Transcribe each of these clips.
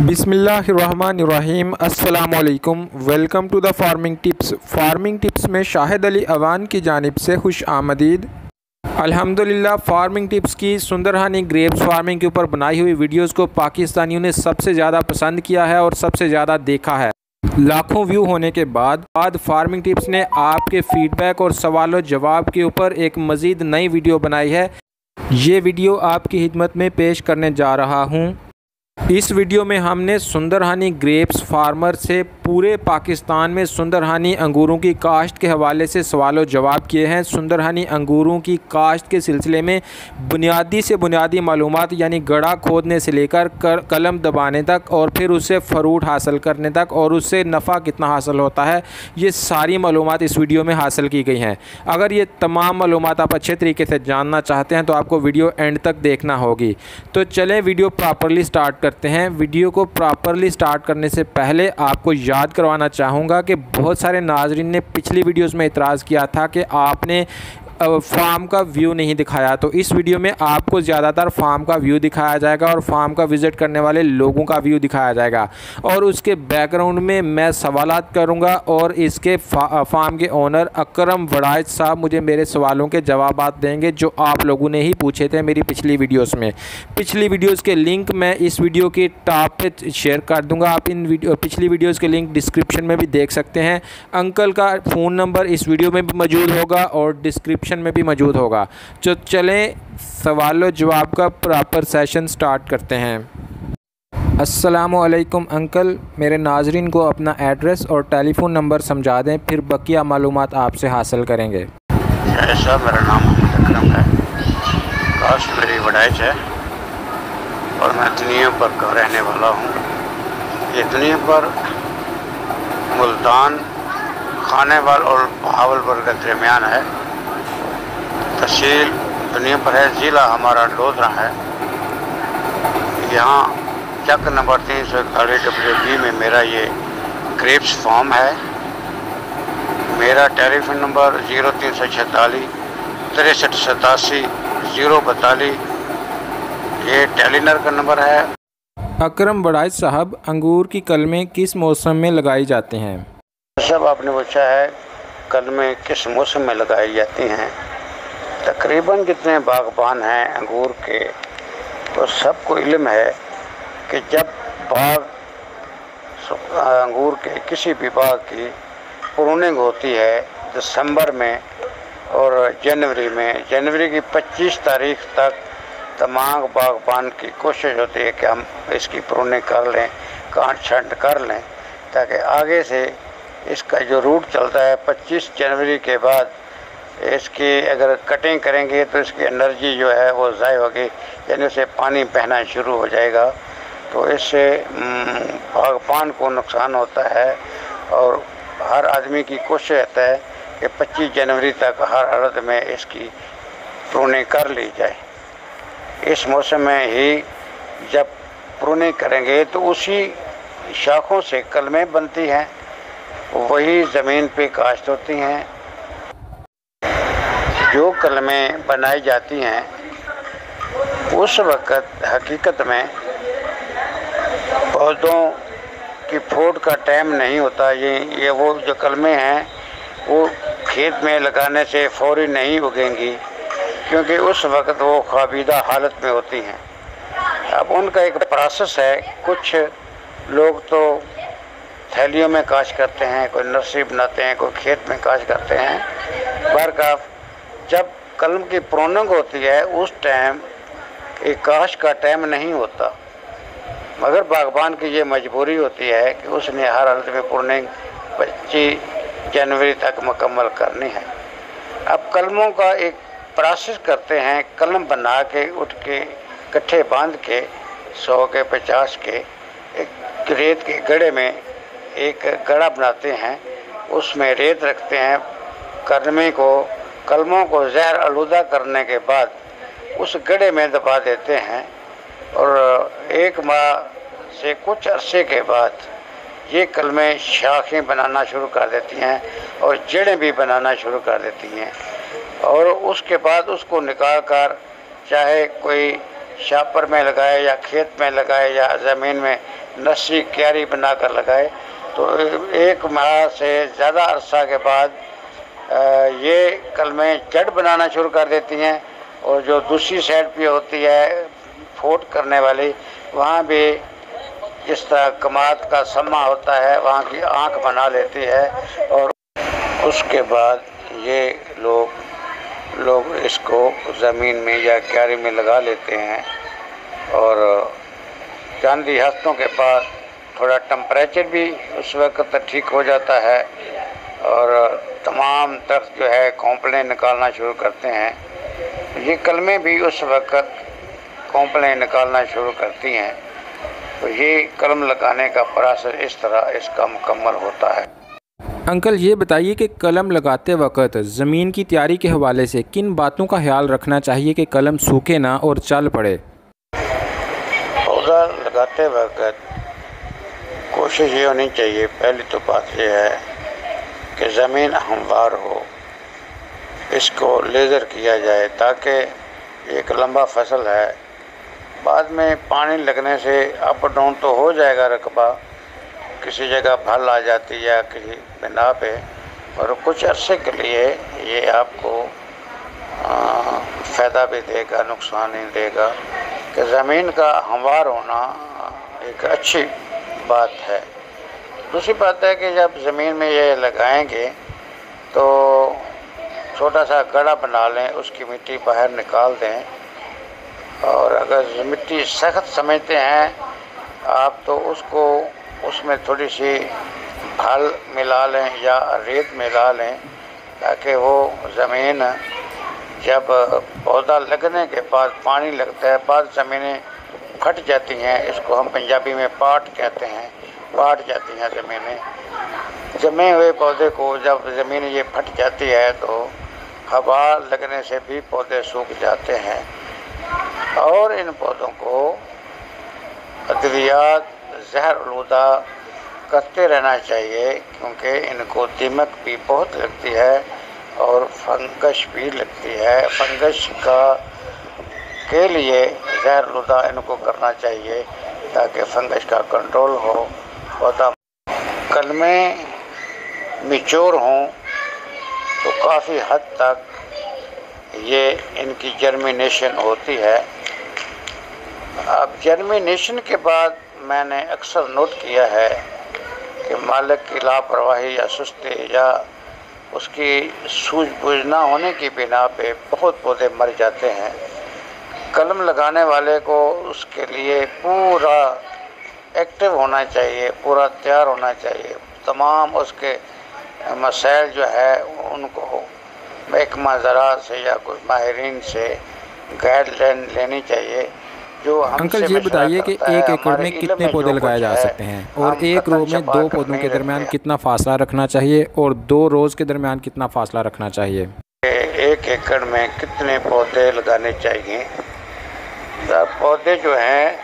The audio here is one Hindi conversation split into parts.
बिस्मिल्लाहिर्रहमानिर्रहीम अस्सलामुअलैकुम। Welcome to the farming tips में शाहिद अली अवान की जानिब से खुश आमदीद। अल्हम्दुलिल्लाह फार्मिंग टिप्स की सुंदरहानी ग्रेप्स फार्मिंग के ऊपर बनाई हुई वीडियोस को पाकिस्तानियों ने सबसे ज़्यादा पसंद किया है और सबसे ज़्यादा देखा है। लाखों व्यू होने के बाद फार्मिंग टिप्स ने आपके फीडबैक और सवालों जवाब के ऊपर एक मज़ीद नई वीडियो बनाई है। ये वीडियो आपकी खिदमत में पेश करने जा रहा हूँ। इस वीडियो में हमने सुंदरहानी ग्रेप्स फार्मर से पूरे पाकिस्तान में सुंदरहानी अंगूरों की काश्त के हवाले से सवालों जवाब किए हैं। सुंदरहानी अंगूरों की काश्त के सिलसिले में बुनियादी से बुनियादी मालूमात यानी गड़ा खोदने से लेकर कलम दबाने तक और फिर उससे फ़रूट हासिल करने तक और उससे नफ़ा कितना हासिल होता है, ये सारी मालूमात इस वीडियो में हासिल की गई हैं। अगर ये तमाम मालूमात आप अच्छे तरीके से जानना चाहते हैं तो आपको वीडियो एंड तक देखना होगी। तो चलें वीडियो प्रॉपरली स्टार्ट करते हैं। वीडियो को प्रॉपरली स्टार्ट करने से पहले आपको याद करवाना चाहूँगा कि बहुत सारे नाजरीन ने पिछली वीडियोस में इतराज़ किया था कि आपने फार्म का व्यू नहीं दिखाया। तो इस वीडियो में आपको ज़्यादातर फार्म का व्यू दिखाया जाएगा और फार्म का विज़िट करने वाले लोगों का व्यू दिखाया जाएगा और उसके बैकग्राउंड में मैं सवालात करूंगा और इसके फार्म के ओनर अकरम वड़ाइच साहब मुझे मेरे सवालों के जवाब देंगे जो आप लोगों ने ही पूछे थे मेरी पिछली वीडियोस में। पिछली वीडियोस के लिंक मैं इस वीडियो के टॉप पे शेयर कर दूँगा। आप इन पिछली वीडियोज़ के लिंक डिस्क्रिप्शन में भी देख सकते हैं। अंकल का फ़ोन नंबर इस वीडियो में भी मौजूद होगा और डिस्क्रिप्शन में भी मौजूद होगा। तो चलें सवाल जवाब का प्रॉपर सेशन स्टार्ट करते हैं। अस्सलामुअलैकुम अंकल, मेरे नाजरीन को अपना एड्रेस और टेलीफोन नंबर समझा दें, फिर बकिया मालूमात आपसे हासिल करेंगे। ऐसा मेरा नाम अकरम है, काश मेरी वड़ाइच है और मैं दुनिया पर का रहने वाला हूँ। ये दुनिया पर मुल्तान, खानेवाल और बहावलपुर के दरमियान है। तहसील दुनिया पर है, ज़िला हमारा डोदरा है। यहाँ चक नंबर 341 WB में मेरा ये ग्रेप्स फार्म है। मेरा टेलीफोन नंबर 0346 63 87 042 ये टेलीनर का नंबर है। अकरम वड़ाइच साहब, अंगूर की कलमें किस मौसम में लगाई जाती हैं? सब आपने पूछा है कलमें किस मौसम में लगाई जाती हैं। तकरीबन जितने बागबान हैं अंगूर के तो सबको इल्म है कि जब बाग अंगूर के किसी भी बाग की प्रूनिंग होती है दिसंबर में और जनवरी की 25 तारीख तक तमाम बागबान की कोशिश होती है कि हम इसकी प्रूनिंग कर लें, काट छांट कर लें, ताकि आगे से इसका जो रूट चलता है 25 जनवरी के बाद इसकी अगर कटिंग करेंगे तो इसकी एनर्जी जो है वो ज़ाय होगी, यानी उसे पानी बहना शुरू हो जाएगा। तो इससे बागबान को नुकसान होता है और हर आदमी की कोशिश रहता है कि 25 जनवरी तक हर हालत में इसकी प्रूनिंग कर ली जाए। इस मौसम में ही जब प्रूनिंग करेंगे तो उसी शाखों से कलमें बनती हैं, वही ज़मीन पे काश्त होती हैं। जो कलमें बनाई जाती हैं उस वक़्त हकीकत में पौधों की फोड़ का टाइम नहीं होता। ये वो जो कलमें हैं वो खेत में लगाने से फौरी नहीं उगेंगी, क्योंकि उस वक़्त वो ख्वाबीदा हालत में होती हैं। अब उनका एक प्रोसेस है। कुछ लोग तो थैलियों में काश्त करते हैं, कोई नर्सरी बनाते हैं, कोई खेत में काश्त करते हैं। बरकाफ जब कलम की प्रूनिंग होती है उस टाइम एक काश्त का टाइम नहीं होता, मगर बागबान की ये मजबूरी होती है कि उसने हर हालत में प्रूनिंग 25 जनवरी तक मुकम्मल करनी है। अब कलमों का एक प्रोसेस करते हैं, कलम बना के उठ के गट्ठे बांध के 100 के 50 के एक रेत के गड्ढे में एक गड़ा बनाते हैं, उसमें रेत रखते हैं। कलमों को जहर आलूदा करने के बाद उस गड्ढे में दबा देते हैं और 1 माह से कुछ अरसे के बाद ये कलमें शाखें बनाना शुरू कर देती हैं और जड़ें भी बनाना शुरू कर देती हैं। और उसके बाद उसको निकाल कर चाहे कोई शापर में लगाए या खेत में लगाए या ज़मीन में नस्सी क्यारी बनाकर लगाए तो 1 माह से ज़्यादा अरसा के बाद ये कलमें जड़ बनाना शुरू कर देती हैं। और जो दूसरी साइड पे होती है फोट करने वाली, वहाँ भी जिस तरह कमात का सम्मा होता है वहाँ की आँख बना लेती है। और उसके बाद ये लोग इसको ज़मीन में या क्यारी में लगा लेते हैं। और चंद ही हफ्तों के बाद थोड़ा टेम्परेचर भी उस वक्त ठीक हो जाता है और तमाम दरख्त जो है कौंपलें निकालना शुरू करते हैं। ये कलमें भी उस वक्त कौंपलें निकालना शुरू करती हैं। तो ये कलम लगाने का प्रोसेस इस तरह इसका मुकम्मल होता है। अंकल ये बताइए कि कलम लगाते वक्त ज़मीन की तैयारी के हवाले से किन बातों का ख्याल रखना चाहिए कि कलम सूखे ना और चल पड़े? पौधा लगाते वक्त कोशिश ये होनी चाहिए, पहली तो बात यह है कि ज़मीन हमवार हो, इसको लेज़र किया जाए ताकि एक लंबा फसल है। बाद में पानी लगने से अप डाउन तो हो जाएगा रकबा, किसी जगह भल आ जाती है किसी बिना पे, और कुछ अरसे के लिए ये आपको फ़ायदा भी देगा, नुकसान नहीं देगा। कि ज़मीन का हमवार होना एक अच्छी बात है। दूसरी बात है कि जब ज़मीन में ये लगाएंगे तो छोटा सा गड्ढा बना लें, उसकी मिट्टी बाहर निकाल दें। और अगर मिट्टी सख्त समझते हैं आप तो उसमें थोड़ी सी भल मिला लें या रेत मिला लें ताकि वो ज़मीन जब पौधा लगने के बाद पानी लगता है, बाद ज़मीनें फट जाती हैं, इसको हम पंजाबी में पाट कहते हैं, पाट जाती हैं ज़मीनें। जमे हुए पौधे को जब ज़मीन ये फट जाती है तो हवा लगने से भी पौधे सूख जाते हैं। और इन पौधों को अद्वियात ज़हर-आलूदा करते रहना चाहिए क्योंकि इनको दीमक भी बहुत लगती है और फंगस भी लगती है। फंगस के लिए ज़हर-आलूदा इनको करना चाहिए ताकि फंगस का कंट्रोल हो। पौधा कलमें मैच्योर हों तो काफ़ी हद तक ये इनकी जर्मिनेशन होती है। अब जर्मिनेशन के बाद मैंने अक्सर नोट किया है कि मालिक की लापरवाही या सुस्ती या उसकी सूझबूझ ना होने की बिना पे बहुत पौधे मर जाते हैं। कलम लगाने वाले को उसके लिए पूरा एक्टिव होना चाहिए, पूरा तैयार होना चाहिए। तमाम उसके मसाइल जो है उनको महकमा ज़राअत से या कुछ माहिरीन से गाइडलाइन लेनी चाहिए। जो अंकल ये बताइए कि 1 एकड़ में कितने पौधे लगाए जा सकते हैं और एक रो में 2 पौधों के दरमियान कितना फासला रखना चाहिए और 2 रोज़ के दरमियान कितना फासला रखना चाहिए? 1 एकड़ में कितने पौधे लगाने चाहिए? पौधे जो हैं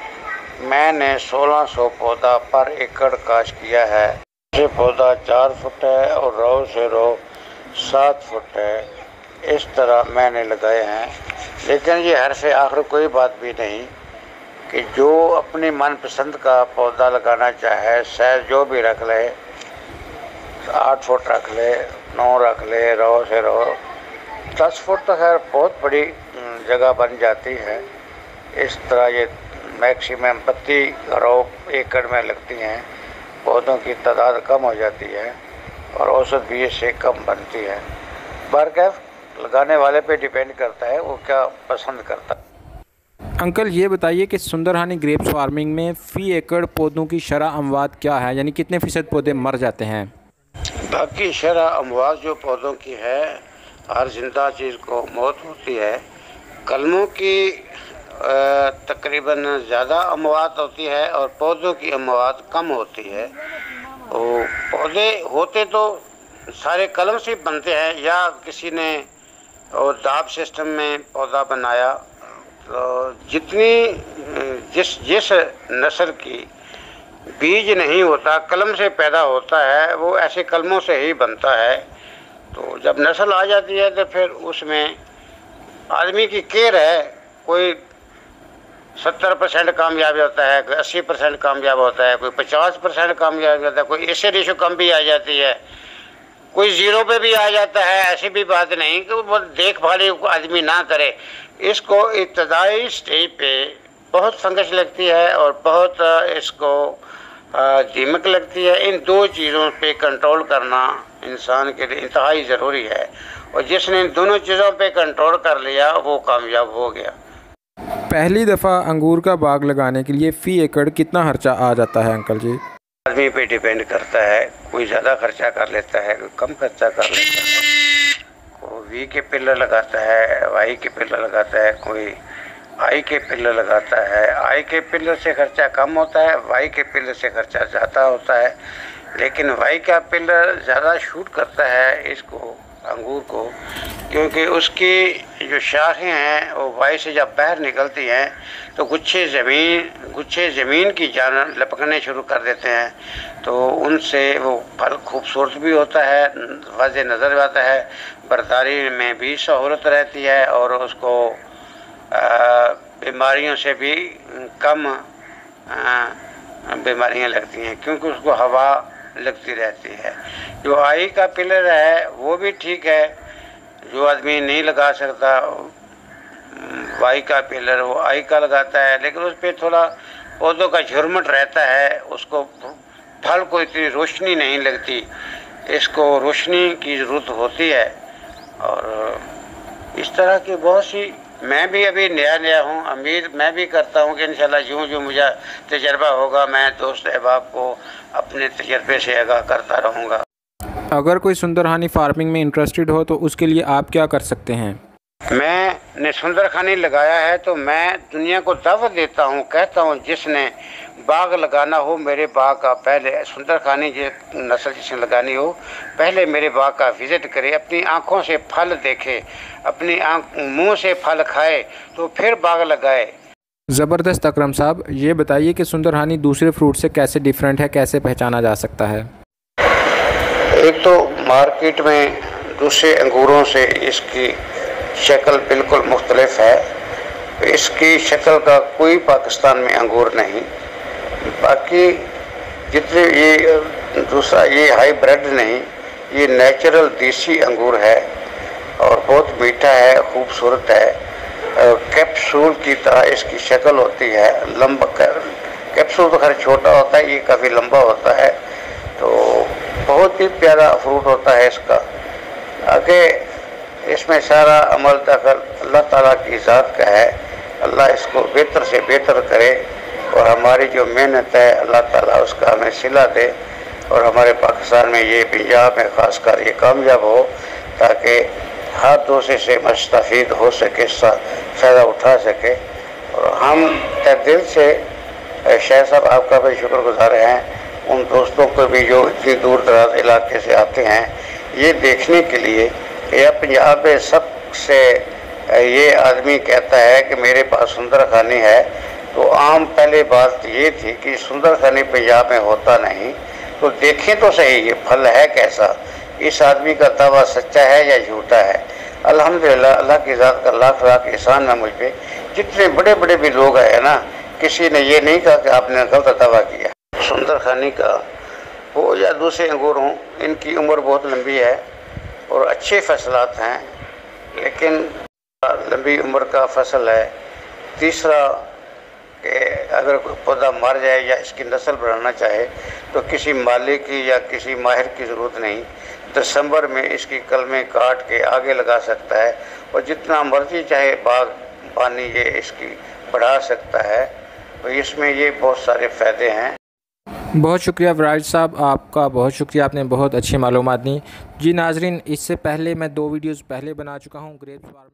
मैंने 1600 पौधा पर एकड़ काश किया है। ये पौधा 4 फुट है और रो से रो 7 फुट है। इस तरह मैंने लगाए हैं। लेकिन ये हर से आखिर कोई बात भी नहीं कि जो अपनी मनपसंद का पौधा लगाना चाहे साइज जो भी रख ले, 8 फुट रख ले, 9 रख ले, रो से रो 10 फुट तो खैर बहुत बड़ी जगह बन जाती है। इस तरह ये मैक्सिमम 32 रो एकड़ में लगती हैं। पौधों की तादाद कम हो जाती है और औसत भी इससे कम बनती है। बहरकैफ लगाने वाले पे डिपेंड करता है वो क्या पसंद करता है। अंकल ये बताइए कि सुंदरहानी ग्रेप्स फार्मिंग में फ़ी एकड़ पौधों की शरह अमवात क्या है, यानी कितने फ़ीसद पौधे मर जाते हैं? बाकी शरह अमवात जो पौधों की है, हर जिंदा चीज़ को मौत होती है। कलमों की तकरीबन ज़्यादा अमवात होती है और पौधों की अमवात कम होती है। तो पौधे होते तो सारे कलम से बनते हैं या किसी ने और दाब सिस्टम में पौधा बनाया। तो जिस नस्ल की बीज नहीं होता कलम से पैदा होता है वो ऐसे कलमों से ही बनता है। तो जब नस्ल आ जाती है तो फिर उसमें आदमी की केयर है, कोई 70% कामयाबी होता है, कोई 80% कामयाब होता है, कोई 50% कामयाबी होता है, कोई इससे रेशो कम भी आ जाती है, कोई 0 पे भी आ जाता है। ऐसी भी बात नहीं कि वो देखभाल आदमी ना करे। इसको इब्तदाई स्टेज पे बहुत फंगस लगती है और बहुत इसको दीमक लगती है। इन दो चीज़ों पे कंट्रोल करना इंसान के लिए इंतहाई ज़रूरी है, और जिसने इन दोनों चीज़ों पे कंट्रोल कर लिया वो कामयाब हो गया। पहली दफ़ा अंगूर का बाग लगाने के लिए फ़ी एकड़ कितना खर्चा आ जाता है अंकल जी? आदमी पे डिपेंड करता है, कोई ज़्यादा खर्चा कर लेता है, कोई कम खर्चा कर लेता है। कोई वी के पिलर लगाता है, वाई के पिलर लगाता है, कोई आई के पिलर लगाता है। आई के पिलर से खर्चा कम होता है, वाई के पिलर से खर्चा ज़्यादा होता है। लेकिन वाई का पिलर ज़्यादा शूट करता है इसको, अंगूर को, क्योंकि उसकी जो शाखें हैं वो वाई से जब बाहर निकलती हैं तो गुच्छे ज़मीन की जानब लपकने शुरू कर देते हैं, तो उनसे वो फल खूबसूरत भी होता है, वाज़े नज़र आता है, बर्दारी में भी सहूलत रहती है, और उसको बीमारियों से भी कम बीमारियां लगती हैं, क्योंकि उसको हवा लगती रहती है। जो आई का पिलर है वो भी ठीक है, जो आदमी नहीं लगा सकता वाई का पिलर वो आई का लगाता है, लेकिन उस पर थोड़ा पौधों का झुरमुट रहता है, उसको फल को इतनी रोशनी नहीं लगती। इसको रोशनी की ज़रूरत होती है, और इस तरह की बहुत सी, मैं भी अभी नया हूँ, उम्मीद मैं भी करता हूँ कि इंशाल्लाह यूँ मुझे तजर्बा होगा मैं दोस्त अहबाब को अपने तजर्बे से आगाह करता रहूँगा। अगर कोई सुंदरहानी फार्मिंग में इंटरेस्टेड हो तो उसके लिए आप क्या कर सकते हैं? मैंने सुंदरखानी लगाया है तो मैं दुनिया को दावत देता हूँ, कहता हूँ जिसने बाग लगाना हो मेरे बाग का पहले सुंदरखानी नस्ल जिसने लगानी हो पहले मेरे बाग का विज़िट करे, अपनी आँखों से फल देखे, अपनी मुंह से फल खाए तो फिर बाग लगाए। ज़बरदस्त अकरम साहब, ये बताइए कि सुंदरहानी दूसरे फ्रूट से कैसे डिफरेंट है, कैसे पहचाना जा सकता है? एक तो मार्केट में दूसरे अंगूरों से इसकी शक्ल बिल्कुल मुख्तलिफ है। इसकी शक्ल का कोई पाकिस्तान में अंगूर नहीं। बाकी जितने ये दूसरा ये हाईब्रिड नहीं, ये नेचुरल देसी अंगूर है और बहुत मीठा है, खूबसूरत है। कैप्सूल की तरह इसकी शक्ल होती है, लंबा कैप्सूल तो खैर छोटा होता है, ये काफ़ी लंबा होता है, तो बहुत ही प्यारा फ्रूट होता है इसका। आगे इसमें सारा अमल दखल अल्लाह ताला की ज़ात का है। अल्लाह इसको बेहतर से बेहतर करे और हमारी जो मेहनत है अल्लाह ताला उसका हमें सिला दे, और हमारे पाकिस्तान में ये पंजाब में ख़ासकर ये कामयाब हो ताकि हर दूसरे से मुस्तफ़ीद हो सके, फ़ायदा उठा सके। और हम दिल से शाह साहब आपका भी शुक्रगुज़ार हैं, उन दोस्तों को भी जो इतनी दूर दराज इलाके से आते हैं ये देखने के लिए कि यह पंजाब में सबसे ये आदमी कहता है कि मेरे पास सुंदरखानी है, तो आम पहले बात ये थी कि सुंदरखानी पंजाब में होता नहीं, तो देखें तो सही ये फल है कैसा, इस आदमी का दावा सच्चा है या झूठा है। अल्हम्दुलिल्लाह अल्लाह की ज़ात का लाख लाख एहसान है मुझ पे। जितने बड़े बड़े भी लोग आए ना, किसी ने ये नहीं कहा कि आपने गलत दावा किया। सुंदरखानी का हो या दूसरे अंगूर हों, इनकी उम्र बहुत लंबी है और अच्छे फसलात हैं, लेकिन लंबी उम्र का फसल है। तीसरा कि अगर कोई पौधा मर जाए या इसकी नस्ल बढ़ाना चाहे तो किसी माली की या किसी माहिर की ज़रूरत नहीं, दिसंबर में इसकी कलमें काट के आगे लगा सकता है और जितना मर्जी चाहे बाग पानी ये इसकी बढ़ा सकता है। तो इसमें ये बहुत सारे फ़ायदे हैं। बहुत शुक्रिया वराइज साहब, आपका बहुत शुक्रिया, आपने बहुत अच्छी मालूमात दी। जी नाजरीन, इससे पहले मैं 2 वीडियोज़ पहले बना चुका हूँ ग्रेप्स फार्मिंग।